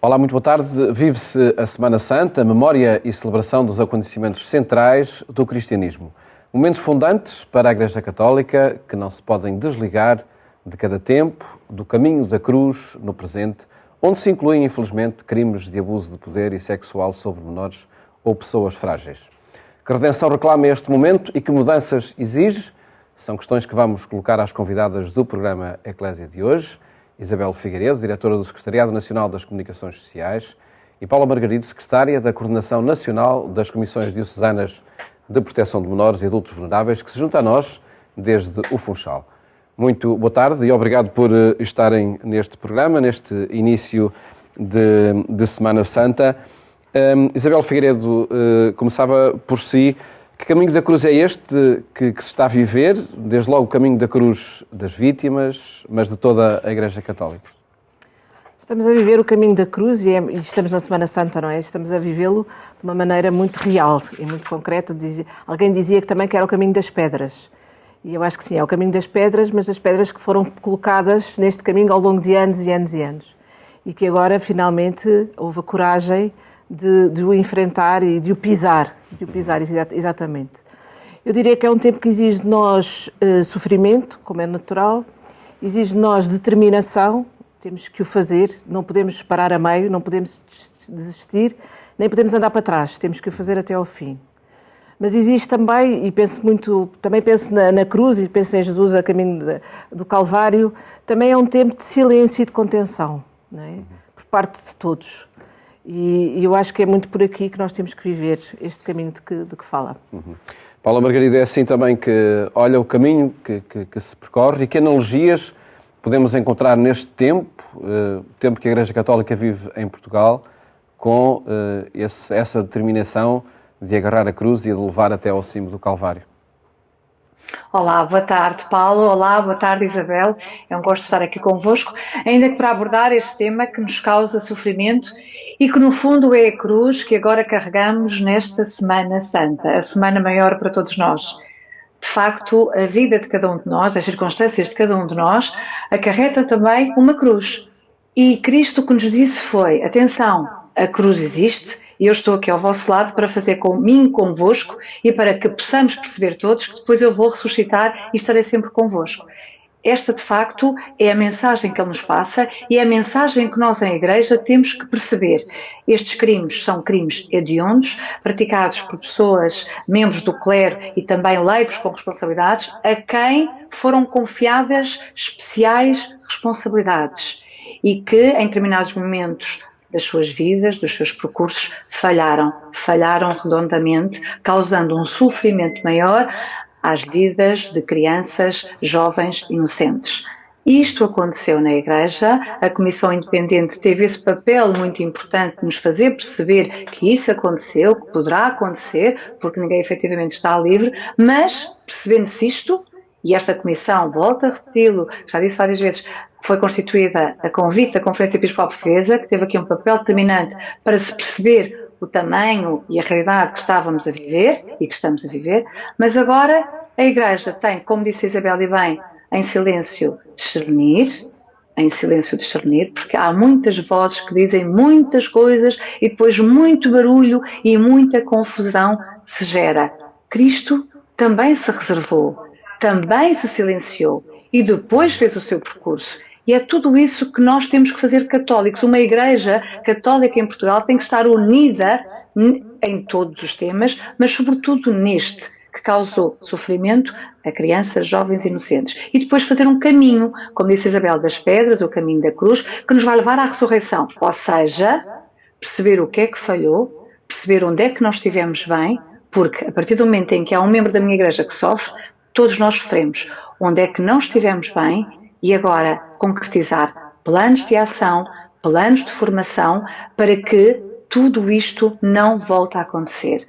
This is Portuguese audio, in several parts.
Olá, muito boa tarde. Vive-se a Semana Santa, memória e celebração dos acontecimentos centrais do cristianismo. Momentos fundantes para a Igreja Católica que não se podem desligar de cada tempo, do caminho da cruz no presente, onde se incluem, infelizmente, crimes de abuso de poder e sexual sobre menores ou pessoas frágeis. Que redenção reclama este momento e que mudanças exige? São questões que vamos colocar às convidadas do programa Eclésia de hoje. Isabel Figueiredo, diretora do Secretariado Nacional das Comunicações Sociais, e Paula Margarido, secretária da Coordenação Nacional das Comissões Diocesanas de Proteção de Menores e Adultos Vulneráveis, que se junta a nós desde o Funchal. Muito boa tarde e obrigado por estarem neste programa, neste início de Semana Santa. Isabel Figueiredo, começava por si. Que caminho da cruz é este que se está a viver? Desde logo o caminho da cruz das vítimas, mas de toda a Igreja Católica. Estamos a viver o caminho da cruz e estamos na Semana Santa, não é? Estamos a vivê-lo de uma maneira muito real e muito concreta. Alguém dizia que também que era o caminho das pedras. E eu acho que sim, é o caminho das pedras, mas as pedras que foram colocadas neste caminho ao longo de anos e anos e anos. E que agora, finalmente, houve a coragem de o enfrentar e de o pisar, exatamente. Eu diria que é um tempo que exige de nós sofrimento, como é natural, exige de nós determinação, temos que o fazer, não podemos parar a meio, não podemos desistir, nem podemos andar para trás, temos que o fazer até ao fim. Mas existe também, e penso na cruz e penso em Jesus a caminho do Calvário, também é um tempo de silêncio e de contenção, não é? Por parte de todos. E eu acho que é muito por aqui que nós temos que viver este caminho de que fala. Paula Margarida, é assim também que olha o caminho que se percorre e que analogias podemos encontrar neste tempo, tempo que a Igreja Católica vive em Portugal, com essa determinação de agarrar a cruz e de levar até ao cimo do Calvário. Olá, boa tarde, Paulo. Olá, boa tarde, Isabel. É um gosto de estar aqui convosco, ainda que para abordar este tema que nos causa sofrimento e que, no fundo, é a cruz que agora carregamos nesta Semana Santa, a semana maior para todos nós. De facto, a vida de cada um de nós, as circunstâncias de cada um de nós, acarreta também uma cruz. E Cristo o que nos disse foi, atenção, a cruz existe, e eu estou aqui ao vosso lado para fazer comigo, convosco, e para que possamos perceber todos que depois eu vou ressuscitar e estarei sempre convosco. Esta, de facto, é a mensagem que Ele nos passa e é a mensagem que nós, em Igreja, temos que perceber. Estes crimes são crimes hediondos, praticados por pessoas, membros do clero e também leigos com responsabilidades, a quem foram confiadas especiais responsabilidades e que, em determinados momentos das suas vidas, dos seus percursos, falharam redondamente, causando um sofrimento maior às vidas de crianças, jovens, inocentes. Isto aconteceu na Igreja, a Comissão Independente teve esse papel muito importante de nos fazer perceber que isso aconteceu, que poderá acontecer, porque ninguém efetivamente está livre, mas, percebendo-se isto, e esta Comissão, volta a repeti-lo, já disse várias vezes, foi constituída a convite da Conferência Episcopal Portuguesa, que teve aqui um papel determinante para se perceber o tamanho e a realidade que estávamos a viver e que estamos a viver, mas agora a Igreja tem, como disse a Isabel e bem, em silêncio discernir, porque há muitas vozes que dizem muitas coisas e depois muito barulho e muita confusão se gera. Cristo também se reservou, também se silenciou e depois fez o seu percurso. E é tudo isso que nós temos que fazer católicos. Uma Igreja católica em Portugal tem que estar unida em todos os temas, mas sobretudo neste, que causou sofrimento a crianças, jovens e inocentes. E depois fazer um caminho, como disse Isabel, das pedras, o caminho da cruz, que nos vai levar à ressurreição. Ou seja, perceber o que é que falhou, perceber onde é que nós estivemos bem, porque a partir do momento em que há um membro da minha Igreja que sofre, todos nós sofremos. Onde é que não estivemos bem e agora concretizar planos de ação, planos de formação para que tudo isto não volte a acontecer.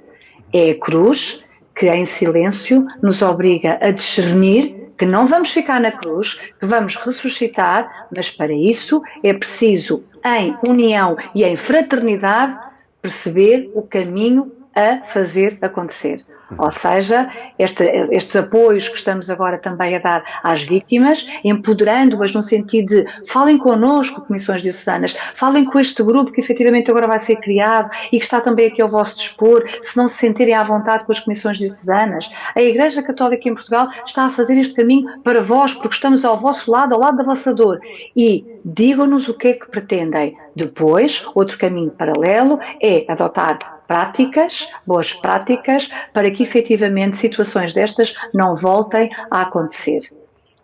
É a cruz que em silêncio nos obriga a discernir que não vamos ficar na cruz, que vamos ressuscitar, mas para isso é preciso, em união e em fraternidade, perceber o caminho a fazer acontecer. Ou seja, estes apoios que estamos agora também a dar às vítimas, empoderando-as no sentido de falem connosco, comissões diocesanas, falem com este grupo que efetivamente agora vai ser criado e que está também aqui ao vosso dispor, se não se sentirem à vontade com as comissões diocesanas. A Igreja Católica em Portugal está a fazer este caminho para vós, porque estamos ao vosso lado, ao lado da vossa dor. E digam-nos o que é que pretendem. Depois, outro caminho paralelo é adotar boas práticas, para que efetivamente situações destas não voltem a acontecer.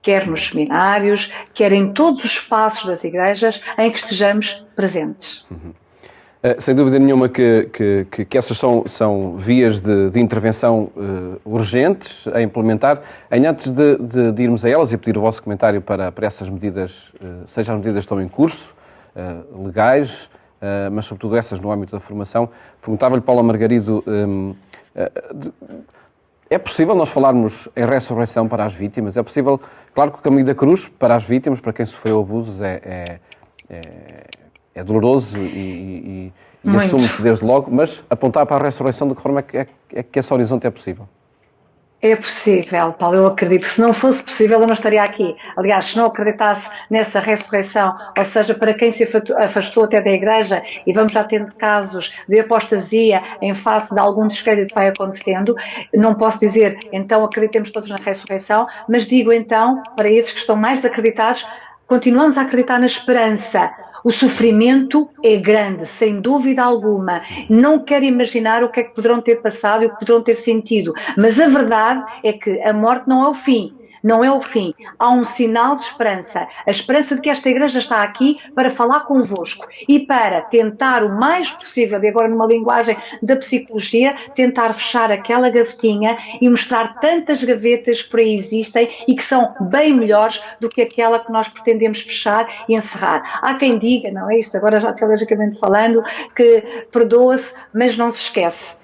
Quer nos seminários, quer em todos os espaços das igrejas em que estejamos presentes. Sem dúvida nenhuma que essas são vias de intervenção urgentes a implementar. Antes de irmos a elas e pedir o vosso comentário para essas medidas, seja as medidas que estão em curso, legais, mas sobretudo essas no âmbito da formação, perguntava-lhe, Paula Margarido, é possível nós falarmos em ressurreição para as vítimas? É possível, claro que o caminho da cruz para as vítimas, para quem sofreu abusos, é doloroso e assume-se desde logo, mas apontar para a ressurreição, de que forma é que esse horizonte é possível? É possível, Paulo, eu acredito que se não fosse possível eu não estaria aqui. Aliás, se não acreditasse nessa ressurreição, ou seja, para quem se afastou até da Igreja, e vamos já tendo casos de apostasia em face de algum descrédito que vai acontecendo, não posso dizer, então acreditemos todos na ressurreição, mas digo então, para esses que estão mais desacreditados, continuamos a acreditar na esperança. O sofrimento é grande, sem dúvida alguma. Não quero imaginar o que é que poderão ter passado e o que poderão ter sentido. Mas a verdade é que a morte não é o fim. Não é o fim. Há um sinal de esperança. A esperança de que esta Igreja está aqui para falar convosco e para tentar o mais possível, e agora numa linguagem da psicologia, tentar fechar aquela gavetinha e mostrar tantas gavetas que por aí existem e que são bem melhores do que aquela que nós pretendemos fechar e encerrar. Há quem diga, não é isto, agora já teologicamente falando, que perdoa-se, mas não se esquece.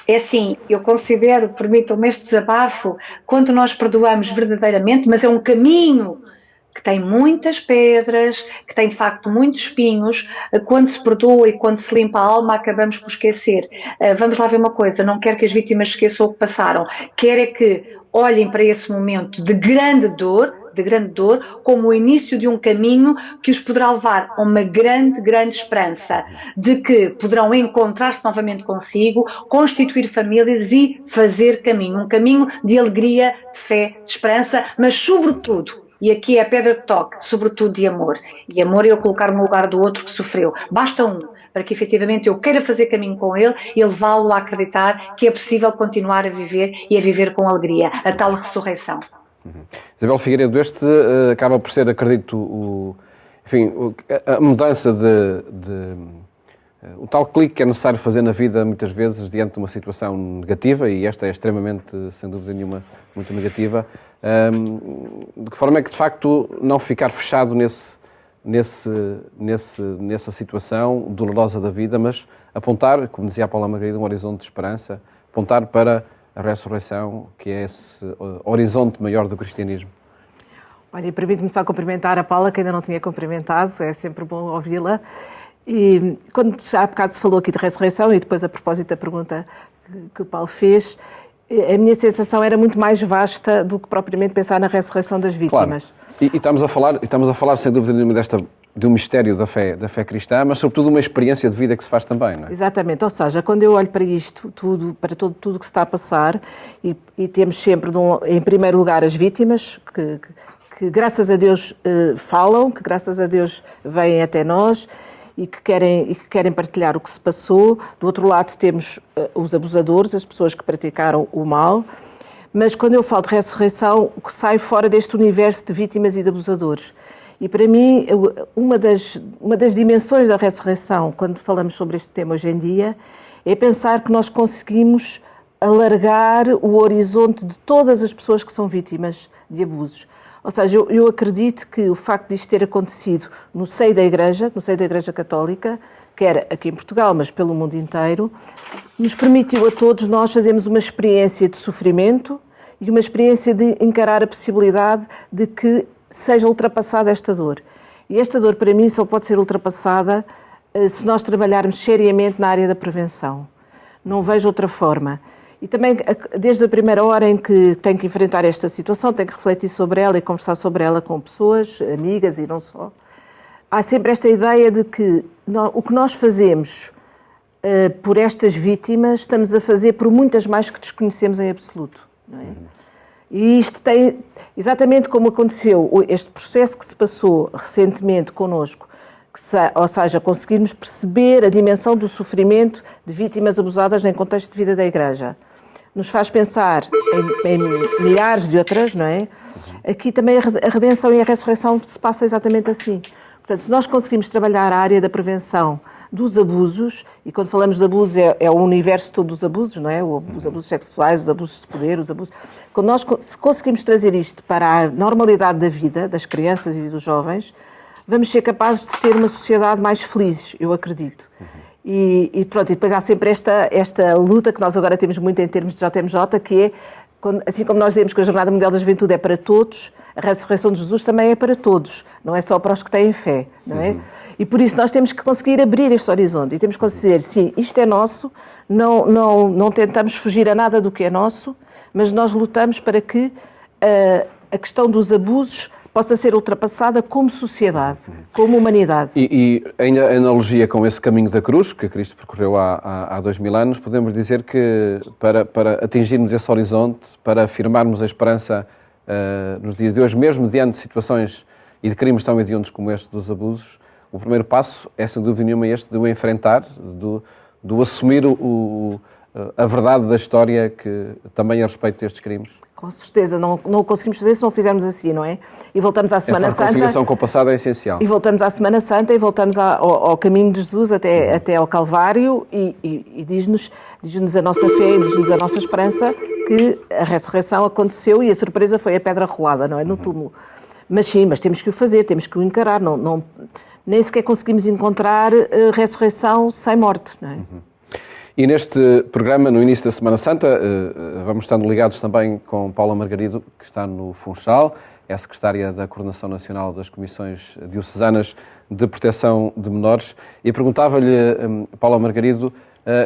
É assim, eu considero, permitam-me este desabafo, quando nós perdoamos verdadeiramente, mas é um caminho que tem muitas pedras, que tem de facto muitos espinhos, quando se perdoa e quando se limpa a alma acabamos por esquecer. Vamos lá ver uma coisa, não quero que as vítimas esqueçam o que passaram, quero é que olhem para esse momento de grande dor, como o início de um caminho que os poderá levar a uma grande, grande esperança de que poderão encontrar-se novamente consigo, constituir famílias e fazer caminho. Um caminho de alegria, de fé, de esperança, mas sobretudo, e aqui é a pedra de toque, sobretudo de amor. E amor é eu colocar-me no lugar do outro que sofreu. Basta um, para que efetivamente eu queira fazer caminho com ele e levá-lo a acreditar que é possível continuar a viver e a viver com alegria, a tal ressurreição. Isabel Figueiredo, este acaba por ser, acredito, a mudança o tal clique que é necessário fazer na vida muitas vezes diante de uma situação negativa, e esta é extremamente, sem dúvida nenhuma, muito negativa. De que forma é que de facto não ficar fechado nessa situação dolorosa da vida, mas apontar, como dizia a Paula Margarido, um horizonte de esperança, apontar para a ressurreição, que é esse horizonte maior do cristianismo? Olha, permite-me só cumprimentar a Paula, que ainda não tinha cumprimentado, é sempre bom ouvi-la. E quando já há bocado se falou aqui de ressurreição, e depois a propósito da pergunta que o Paulo fez, a minha sensação era muito mais vasta do que propriamente pensar na ressurreição das vítimas. Claro. E estamos a falar sem dúvida nenhuma de um mistério da fé cristã, mas sobretudo uma experiência de vida que se faz também, não é? Exatamente, ou seja, quando eu olho para isto tudo, para tudo o que se está a passar, e temos sempre em primeiro lugar as vítimas, que graças a Deus falam, que graças a Deus vêm até nós e que querem partilhar o que se passou. Do outro lado temos os abusadores, as pessoas que praticaram o mal, mas quando eu falo de ressurreição, sai fora deste universo de vítimas e de abusadores. E para mim, uma das dimensões da ressurreição, quando falamos sobre este tema hoje em dia, é pensar que nós conseguimos alargar o horizonte de todas as pessoas que são vítimas de abusos. Ou seja, eu acredito que o facto de isto ter acontecido no seio da Igreja Católica, quer aqui em Portugal, mas pelo mundo inteiro, nos permitiu a todos nós fazermos uma experiência de sofrimento e uma experiência de encarar a possibilidade de que seja ultrapassada esta dor. E esta dor, para mim, só pode ser ultrapassada se nós trabalharmos seriamente na área da prevenção. Não vejo outra forma. E também, desde a primeira hora em que tem que enfrentar esta situação, tem que refletir sobre ela e conversar sobre ela com pessoas, amigas e não só, há sempre esta ideia de que o que nós fazemos por estas vítimas, estamos a fazer por muitas mais que desconhecemos em absoluto. Não é? E isto tem, exatamente como aconteceu, este processo que se passou recentemente connosco, ou seja, conseguirmos perceber a dimensão do sofrimento de vítimas abusadas em contexto de vida da Igreja. Nos faz pensar em milhares de outras, não é? Aqui também a redenção e a ressurreição se passa exatamente assim. Portanto, se nós conseguimos trabalhar a área da prevenção dos abusos, e quando falamos de abusos é o universo todo dos abusos, não é? Os abusos sexuais, os abusos de poder, os abusos... Quando nós conseguimos trazer isto para a normalidade da vida, das crianças e dos jovens, vamos ser capazes de ter uma sociedade mais feliz, eu acredito. E pronto, e depois há sempre esta luta que nós agora temos muito em termos de JMJ, que é, assim como nós dizemos que a Jornada Mundial da Juventude é para todos, a ressurreição de Jesus também é para todos, não é só para os que têm fé, não é? E por isso nós temos que conseguir abrir este horizonte e temos que dizer, sim, isto é nosso, não tentamos fugir a nada do que é nosso, mas nós lutamos para que a questão dos abusos possa ser ultrapassada como sociedade, como humanidade. E em analogia com esse caminho da cruz, que Cristo percorreu há 2000 anos, podemos dizer que para atingirmos esse horizonte, para afirmarmos a esperança nos dias de hoje, mesmo mediante situações e de crimes tão hediondos como este dos abusos, o primeiro passo é, sem dúvida nenhuma, este de o enfrentar, do assumir a verdade da história que também a respeito destes crimes. Com certeza, não o conseguimos fazer se não fizermos assim, não é? E voltamos à Semana Santa. Essa reconciliação com o passado é essencial. E voltamos à Semana Santa e voltamos ao caminho de Jesus até ao Calvário e diz-nos a nossa fé e diz-nos a nossa esperança que a ressurreição aconteceu e a surpresa foi a pedra rolada, não é? No túmulo. Mas sim, mas temos que o fazer, temos que o encarar. Nem sequer conseguimos encontrar ressurreição sem morte, não é? E neste programa, no início da Semana Santa, vamos estando ligados também com Paula Margarido, que está no Funchal, é a secretária da Coordenação Nacional das Comissões Diocesanas de Proteção de Menores, e perguntava-lhe, Paula Margarido,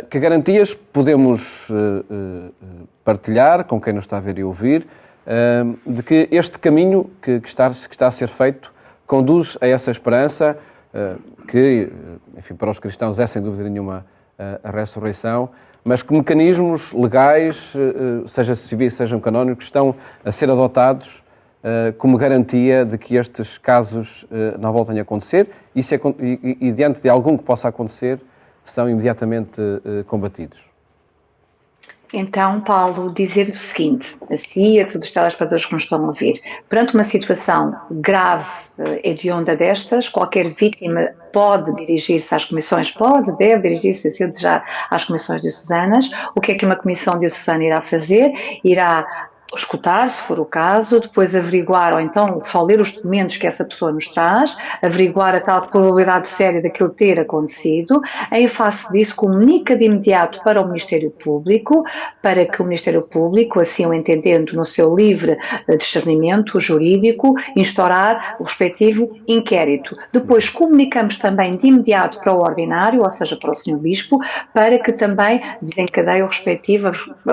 que garantias podemos partilhar com quem nos está a ver e ouvir, de que este caminho que está a ser feito conduz a essa esperança, que, enfim, para os cristãos é sem dúvida nenhuma a ressurreição, mas que mecanismos legais, seja civis, sejam canónicos, estão a ser adotados como garantia de que estes casos não voltem a acontecer e diante de algum que possa acontecer, são imediatamente combatidos. Então, Paulo, dizer o seguinte, assim a todos os telespectadores que nos estão a ouvir, perante uma situação grave, hedionda destas, qualquer vítima pode dirigir-se às comissões, deve dirigir-se, se desejar, às comissões diocesanas. O que é que uma comissão diocesana irá fazer? Irá escutar, se for o caso, depois averiguar, ou então só ler os documentos que essa pessoa nos traz, averiguar a tal probabilidade séria daquilo ter acontecido, em face disso comunica de imediato para o Ministério Público, para que o Ministério Público, assim o entendendo no seu livre discernimento jurídico, instaurar o respectivo inquérito. Depois comunicamos também de imediato para o ordinário, ou seja, para o Sr. Bispo, para que também desencadeie o respectivo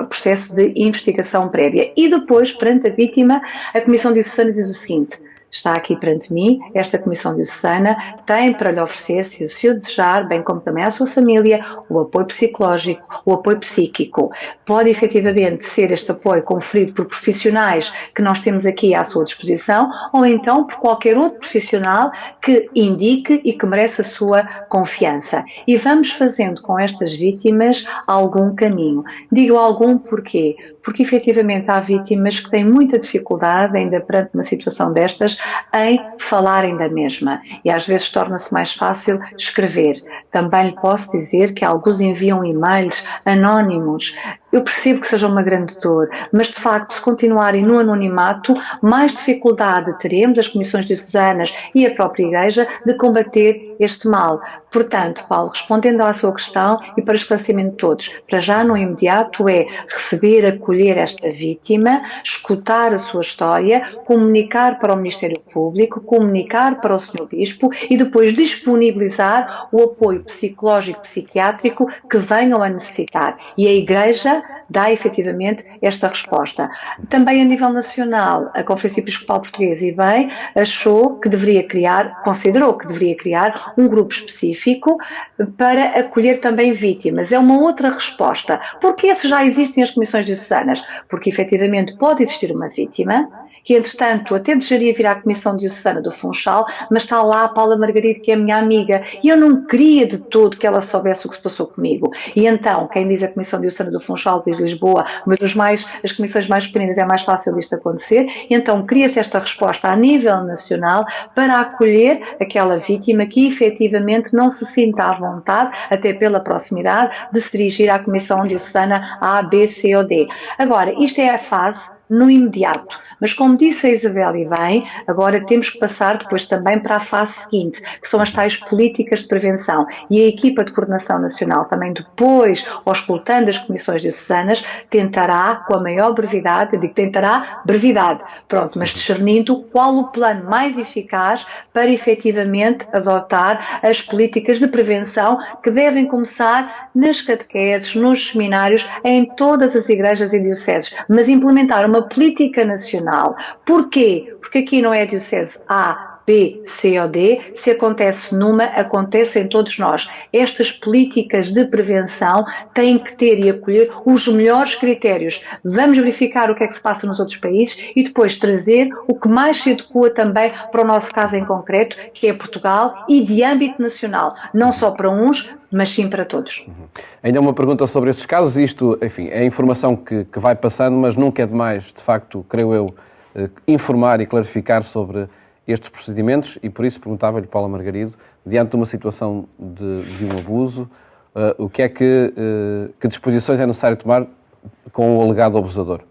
processo de investigação prévia. E depois, perante a vítima, a Comissão Diocesana diz o seguinte: está aqui perante mim, esta Comissão Diocesana tem para lhe oferecer, se o desejar, bem como também à sua família, o apoio psicológico, o apoio psíquico. Pode efetivamente ser este apoio conferido por profissionais que nós temos aqui à sua disposição, ou então por qualquer outro profissional que indique e que merece a sua confiança. E vamos fazendo com estas vítimas algum caminho. Digo algum porquê? Porque efetivamente há vítimas que têm muita dificuldade, ainda perante uma situação destas, em falarem da mesma. E às vezes torna-se mais fácil escrever. Também lhe posso dizer que alguns enviam e-mails anónimos. Eu percebo que seja uma grande dor, mas de facto, se continuarem no anonimato, mais dificuldade teremos, as comissões diocesanas e a própria Igreja, de combater este mal. Portanto, Paulo, respondendo à sua questão e para esclarecimento de todos, para já no imediato é receber, acolher esta vítima, escutar a sua história, comunicar para o Ministério Público, comunicar para o Sr. Bispo e depois disponibilizar o apoio psicológico, psiquiátrico que venham a necessitar. E a Igreja dá efetivamente esta resposta. Também a nível nacional, a Conferência Episcopal Portuguesa, e bem, considerou que deveria criar um grupo específico para acolher também vítimas. É uma outra resposta. Porquê se já existem as comissões diocesanas? Porque efetivamente pode existir uma vítima que, entretanto, até desejaria vir à Comissão Diocesana do Funchal, mas está lá a Paula Margarida, que é minha amiga, e eu não queria de todo que ela soubesse o que se passou comigo. E então, quem diz a Comissão Diocesana do Funchal diz Lisboa, mas as comissões mais pequenas é mais fácil disto acontecer, e então cria-se esta resposta a nível nacional para acolher aquela vítima que efetivamente não se sinta à vontade, até pela proximidade, de se dirigir à Comissão Diocesana A, B, C ou D. Agora, isto é a fase no imediato, mas como disse a Isabel e bem, agora temos que passar depois também para a fase seguinte, que são as tais políticas de prevenção, e a equipa de coordenação nacional também depois, auscultando as comissões diocesanas, tentará com a maior brevidade, eu digo tentará, brevidade, pronto, mas discernindo qual o plano mais eficaz para efetivamente adotar as políticas de prevenção que devem começar nas catequeses, nos seminários, em todas as igrejas e dioceses, mas implementar uma política nacional. Porquê? Porque aqui não é a diocese A, B, C ou D, se acontece numa, acontece em todos nós. Estas políticas de prevenção têm que ter e acolher os melhores critérios. Vamos verificar o que é que se passa nos outros países e depois trazer o que mais se adequa também para o nosso caso em concreto, que é Portugal, e de âmbito nacional, não só para uns, mas sim para todos. Ainda uma pergunta sobre esses casos. Isto, enfim, é informação que vai passando, mas nunca é demais, de facto, creio eu, informar e clarificar sobre estes procedimentos, e por isso perguntava-lhe, Paula Margarido, diante de uma situação de um abuso, o que é que disposições é necessário tomar com o alegado abusador?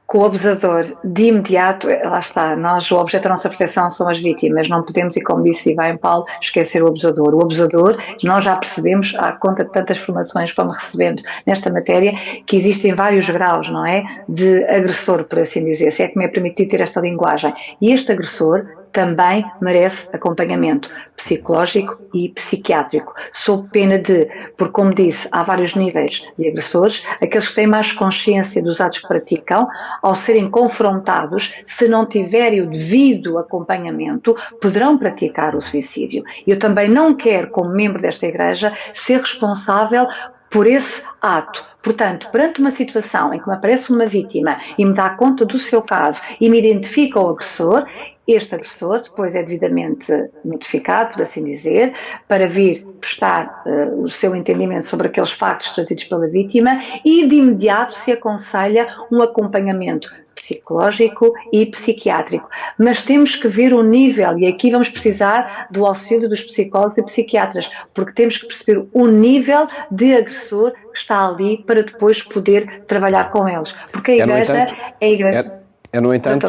Com o abusador, de imediato, lá está, o objeto da nossa proteção são as vítimas, não podemos, e como disse bem Paulo, esquecer o abusador. O abusador, nós já percebemos, à conta de tantas formações como recebemos nesta matéria, que existem vários graus, não é, de agressor, por assim dizer, se é que me é permitido ter esta linguagem. E este agressor também merece acompanhamento psicológico e psiquiátrico, sob pena de, porque como disse, há vários níveis de agressores, aqueles que têm mais consciência dos atos que praticam, ao serem confrontados, se não tiverem o devido acompanhamento, poderão praticar o suicídio. Eu também não quero, como membro desta Igreja, ser responsável por esse ato. Portanto, perante uma situação em que me aparece uma vítima e me dá conta do seu caso e me identifica o agressor, este agressor depois é devidamente notificado, por assim dizer, para vir prestar o seu entendimento sobre aqueles factos trazidos pela vítima, e de imediato se aconselha um acompanhamento psicológico e psiquiátrico. Mas temos que ver o nível, e aqui vamos precisar do auxílio dos psicólogos e psiquiatras, porque temos que perceber o nível de agressor que está ali para depois poder trabalhar com eles. Porque a Igreja é a Igreja. No entanto,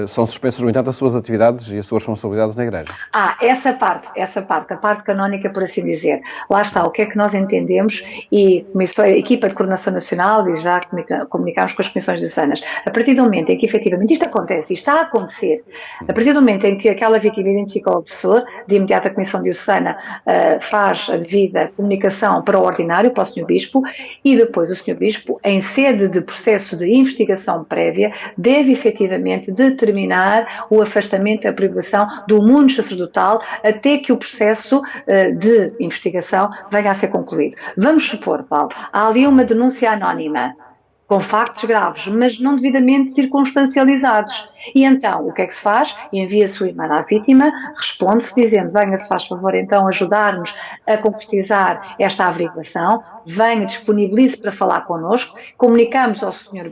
são suspensas, no entanto, as suas atividades e as suas responsabilidades na Igreja. Essa parte, a parte canónica, por assim dizer. Lá está, o que é que nós entendemos, e começou a equipa de coordenação nacional e já comunicámos com as comissões diocesanas. A partir do momento em que efetivamente isto acontece, isto está a acontecer, a partir do momento em que aquela vítima identifica o agressor, de imediato a comissão diocesana faz a devida comunicação para o ordinário, para o Sr. Bispo, e depois o Sr. Bispo, em sede de processo de investigação prévia, deve efetivamente determinar o afastamento, a privação do mundo sacerdotal até que o processo de investigação venha a ser concluído. Vamos supor, Paulo, há ali uma denúncia anónima, com factos graves, mas não devidamente circunstancializados. E então, o que é que se faz? Envia-se o e-mail à vítima, responde-se dizendo: venha, se faz favor, então, ajudar-nos a concretizar esta averiguação, venha, disponibilize para falar connosco, comunicamos ao Sr.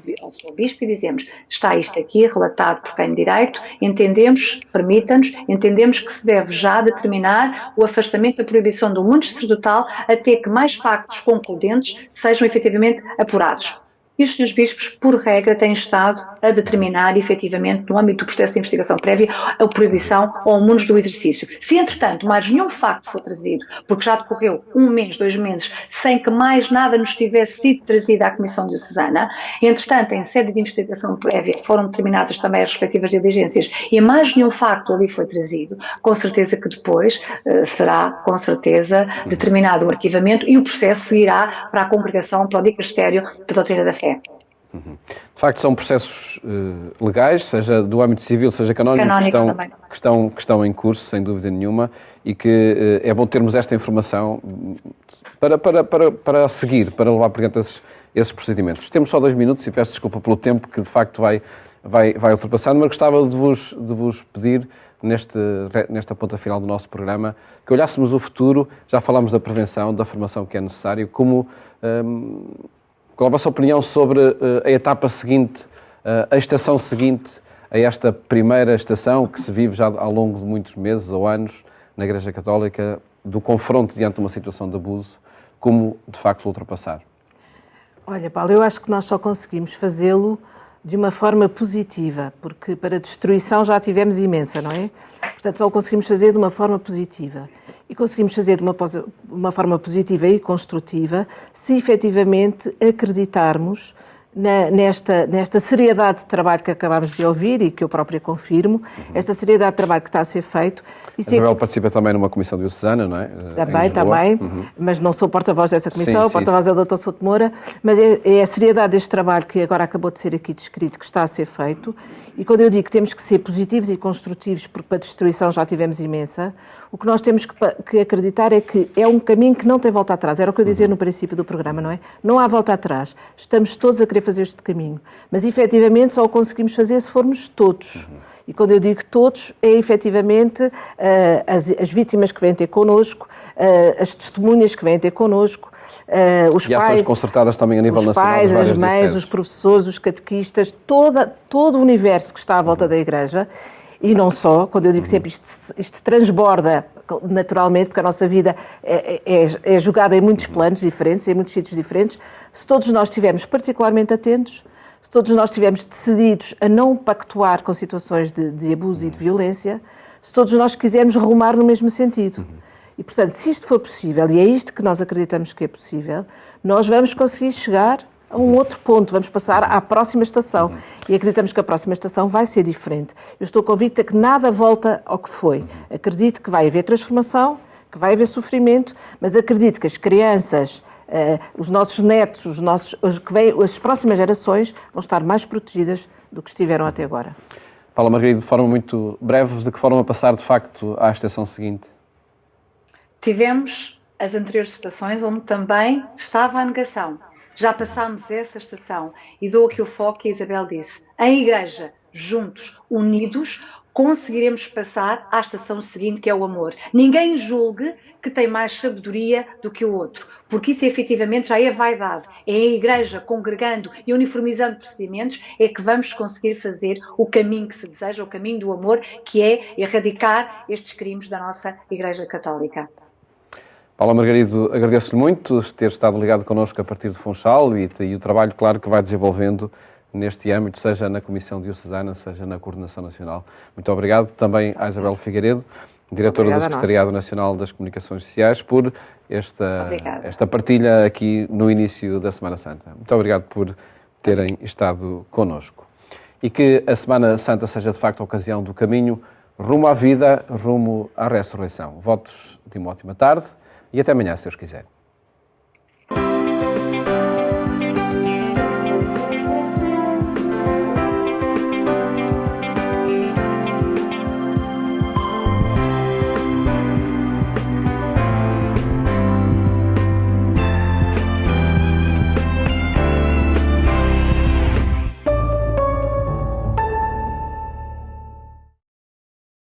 Bispo e dizemos: está isto aqui, relatado por quem de direito, entendemos, permita-nos, entendemos que se deve já determinar o afastamento da proibição do mundo sacerdotal até que mais factos concludentes sejam efetivamente apurados. e os senhores bispos, por regra, têm estado a determinar, efetivamente, no âmbito do processo de investigação prévia, a proibição ou o munus do exercício. Se, entretanto, mais nenhum facto for trazido, porque já decorreu 1 mês, 2 meses, sem que mais nada nos tivesse sido trazido à Comissão Diocesana, entretanto, em sede de investigação prévia, foram determinadas também as respectivas diligências e mais nenhum facto ali foi trazido, com certeza que depois será, com certeza, determinado o arquivamento e o processo seguirá para a congregação, para o dicastério da doutrina da fé. De facto, são processos legais, seja do âmbito civil, seja canónico, que estão em curso, sem dúvida nenhuma, e que é bom termos esta informação para seguir, para levar por diante esses procedimentos. Temos só 2 minutos e peço desculpa pelo tempo que, de facto, vai ultrapassando, mas gostava de vos pedir, nesta ponta final do nosso programa, que olhássemos o futuro. Já falámos da prevenção, da formação que é necessário. Qual é a vossa opinião sobre a etapa seguinte, a estação seguinte a esta primeira estação que se vive já ao longo de muitos meses ou anos na Igreja Católica, do confronto diante de uma situação de abuso, como de facto ultrapassar? Olha, Paulo, eu acho que nós só conseguimos fazê-lo de uma forma positiva, porque para destruição já tivemos imensa, não é? Portanto, só o conseguimos fazer de uma forma positiva. E conseguimos fazer de uma forma positiva e construtiva se efetivamente acreditarmos nesta seriedade de trabalho que acabámos de ouvir e que eu própria confirmo, esta seriedade de trabalho que está a ser feito. A Isabel participa também numa comissão diocesana, não é? Também, mas não sou porta-voz dessa comissão, o porta-voz é o Dr. Souto Moura, mas é a seriedade deste trabalho que agora acabou de ser aqui descrito, que está a ser feito, e quando eu digo que temos que ser positivos e construtivos, porque para a destruição já tivemos imensa, o que nós temos que acreditar é que é um caminho que não tem volta atrás. Era o que eu dizia no princípio do programa, não é? Não há volta atrás. Estamos todos a querer fazer este caminho. Mas, efetivamente, só o conseguimos fazer se formos todos. E quando eu digo todos, é efetivamente as vítimas que vêm ter connosco, as testemunhas que vêm ter connosco, os pais, ações concertadas também a nível nacional. Os pais, as mães, os professores, os catequistas, todo o universo que está à volta da Igreja. E não só, quando eu digo sempre isto transborda naturalmente, porque a nossa vida é jogada em muitos planos diferentes, em muitos sítios diferentes. Se todos nós estivermos particularmente atentos, se todos nós estivermos decididos a não pactuar com situações de abuso e de violência, se todos nós quisermos rumar no mesmo sentido. E, portanto, se isto for possível, e é isto que nós acreditamos que é possível, nós vamos conseguir chegar a um outro ponto, vamos passar à próxima estação. E acreditamos que a próxima estação vai ser diferente. Eu estou convicta que nada volta ao que foi. Acredito que vai haver transformação, que vai haver sofrimento, mas acredito que as crianças, os nossos netos, as próximas gerações vão estar mais protegidas do que estiveram até agora. Paula Margarida, de forma muito breve, de que forma passar de facto à estação seguinte? Tivemos as anteriores estações onde também estava a negação. Já passámos essa estação e dou aqui o foco que a Isabel disse. Em Igreja, juntos, unidos, conseguiremos passar à estação seguinte, que é o amor. Ninguém julgue que tem mais sabedoria do que o outro, porque isso efetivamente já é vaidade. É a Igreja congregando e uniformizando procedimentos é que vamos conseguir fazer o caminho que se deseja, o caminho do amor, que é erradicar estes crimes da nossa Igreja Católica. Paula Margarido, agradeço-lhe muito ter estado ligado connosco a partir de Funchal e o trabalho, claro, que vai desenvolvendo neste âmbito, seja na Comissão Diocesana, seja na Coordenação Nacional. Muito obrigado também à Isabel Figueiredo, diretora do Secretariado Nacional das Comunicações Sociais, por esta partilha aqui no início da Semana Santa. Muito obrigado por terem estado connosco. E que a Semana Santa seja, de facto, a ocasião do caminho rumo à vida, rumo à ressurreição. Votos de uma ótima tarde e até amanhã, se Deus quiser.